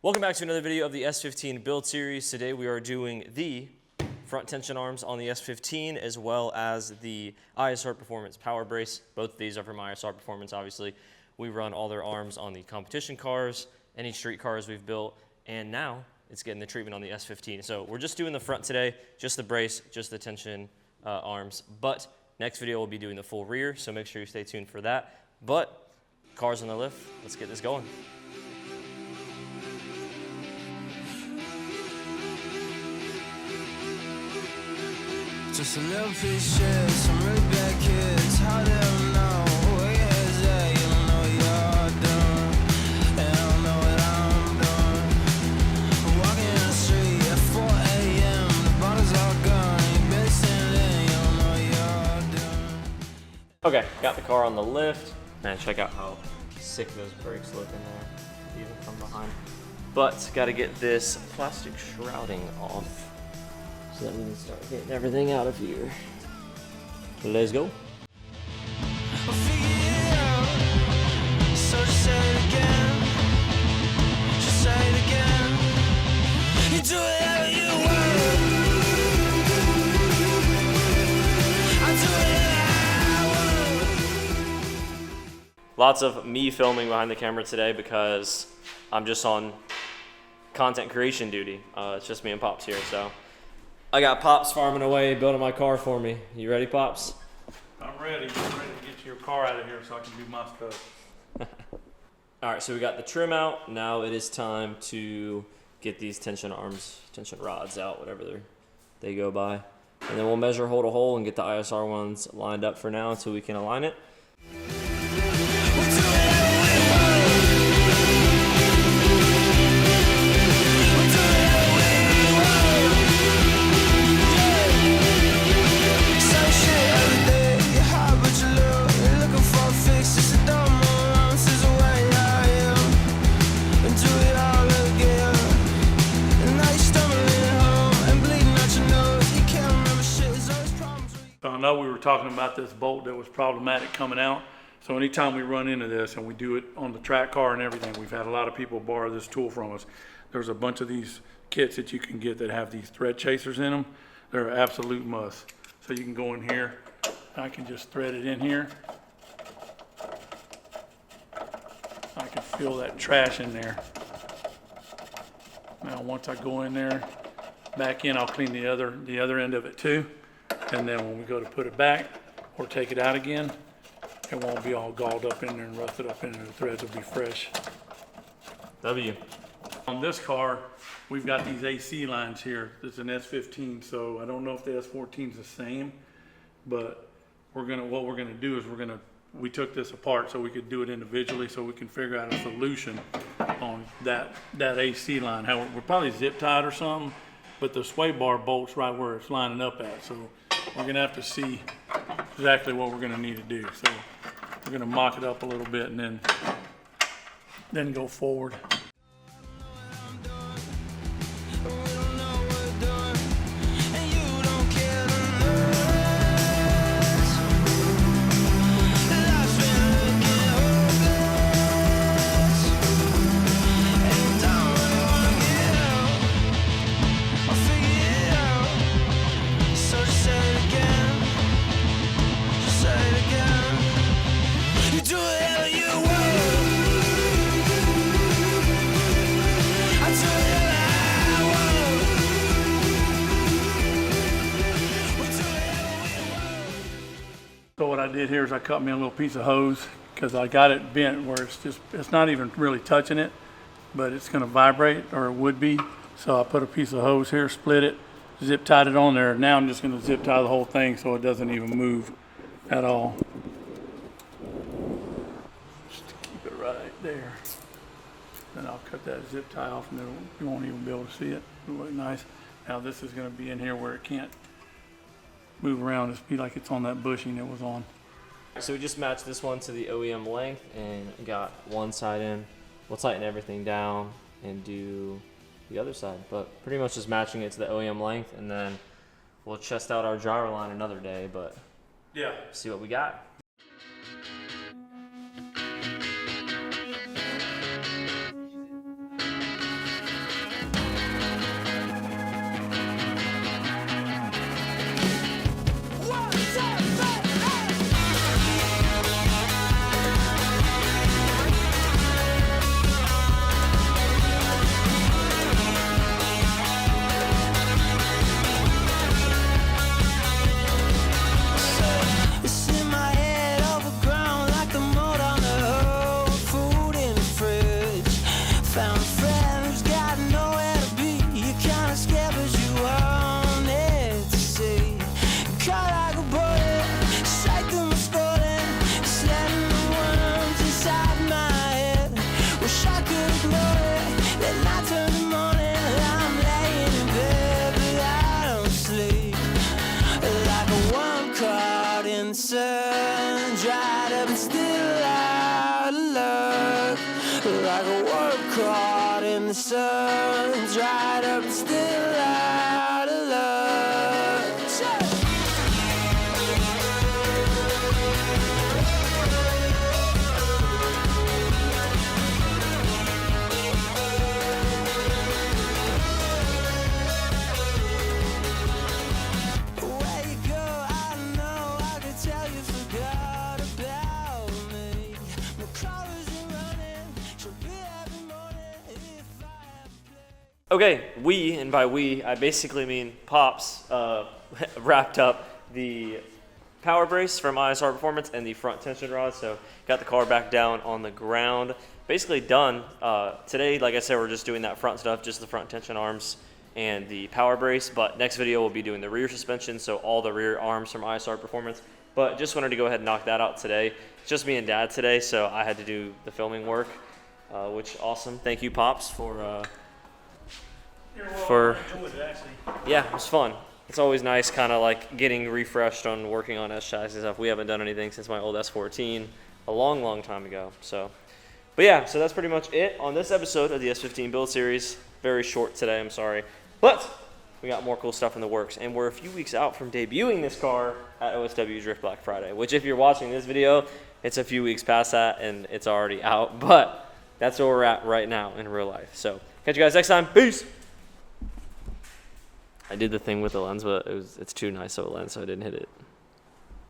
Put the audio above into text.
Welcome back to another video of the S15 build series. Today we are doing the front tension arms on the S15 as well as the ISR Performance power brace. Both of these are from ISR Performance, obviously. We run all their arms on the competition cars, any street cars we've built, and now it's getting the treatment on the S15. So we're just doing the front today, just the brace, just the tension arms. But next video we'll be doing the full rear, so make sure you stay tuned for that. But cars on the lift, let's get this going. Just a little piece of shit, some really bad kids. How they don't know where your head's at? You don't know what you're doing, and I don't know what I'm doing. I'm walking in the street at 4 a.m. The bottles all gone. You barely standing in, you don't know what you're doing. Okay, got the car on the lift. Man, check out how sick those brakes look in there, even from behind. But gotta get this plastic shrouding off, so that we can start getting everything out of here. Let's go. I'll figure it out. So just say it again. Just say it again. You do whatever you want. I do whatever I want. Lots of me filming behind the camera today because I'm just on content creation duty. It's just me and Pops here, so. I got Pops farming away, building my car for me. You ready, Pops? I'm ready. I'm ready to get your car out of here so I can do my stuff. All right, so we got the trim out. Now it is time to get these tension arms, tension rods out, whatever they go by. And then we'll measure hole to hole and get the ISR ones lined up for now until we can align it. I know we were talking about this bolt that was problematic coming out. So anytime we run into this, and we do it on the track car and everything, we've had a lot of people borrow this tool from us. There's a bunch of these kits that you can get that have these thread chasers in them. They're an absolute must. So you can go in here, I can just thread it in here. I can feel that trash in there. Now once I go in there, back in, I'll clean the other end of it too. And then when we go to put it back or take it out again, it won't be all galled up in there and rusted up in there. The threads will be fresh. W. On this car, we've got these AC lines here. It's an S15, so I don't know if the S14 is the same, but what we're gonna do is we took this apart so we could do it individually, so we can figure out a solution on that AC line. How we're probably zip tied or something, but the sway bar bolts right where it's lining up at. So we're gonna have to see exactly what we're gonna need to do. So we're gonna mock it up a little bit and then go forward. So what I did here is I cut me a little piece of hose because I got it bent where it's not even really touching it, but it's gonna vibrate, or it would be. So I put a piece of hose here, split it, zip tied it on there. Now I'm just gonna zip tie the whole thing so it doesn't even move at all. Just to keep it right there. Then I'll cut that zip tie off and then you won't even be able to see it. It'll look nice. Now this is gonna be in here where it can't move around. Just be like it's on that bushing it was on. So we just matched this one to the OEM length and got one side in. We'll tighten everything down and do the other side, but pretty much just matching it to the OEM length, and then we'll test out our gyro line another day, but yeah, see what we got. When I turn the morning, I'm laying in bed, but I don't sleep. Like a worm caught in the sun, dried up and still out of luck. Like a worm caught in the sun, dried up and still out of luck. Sure. Where you go, I don't know. I could tell you forgot about me. My car isn't running. She'll be every morning if I have played. Okay, we, and by we, I basically mean Pops, wrapped up the power brace from ISR Performance and the front tension rod. So got the car back down on the ground. Basically done. Today, like I said, we're just doing that front stuff, just the front tension arms and the power brace. But next video, we'll be doing the rear suspension, so all the rear arms from ISR Performance. But just wanted to go ahead and knock that out today. It's just me and Dad today, so I had to do the filming work, which awesome. Thank you, Pops, for yeah, it was fun. It's always nice kind of like getting refreshed on working on S chassis stuff. We haven't done anything since my old S14 a long time ago. So, but yeah, so that's pretty much it on this episode of the S15 build series. Very short today, I'm sorry. But we got more cool stuff in the works, and we're a few weeks out from debuting this car at OSW Drift Black Friday, which if you're watching this video, it's a few weeks past that and it's already out, but that's where we're at right now in real life. So catch you guys next time. Peace. I did the thing with the lens, but it's too nice of a lens, so I didn't hit it.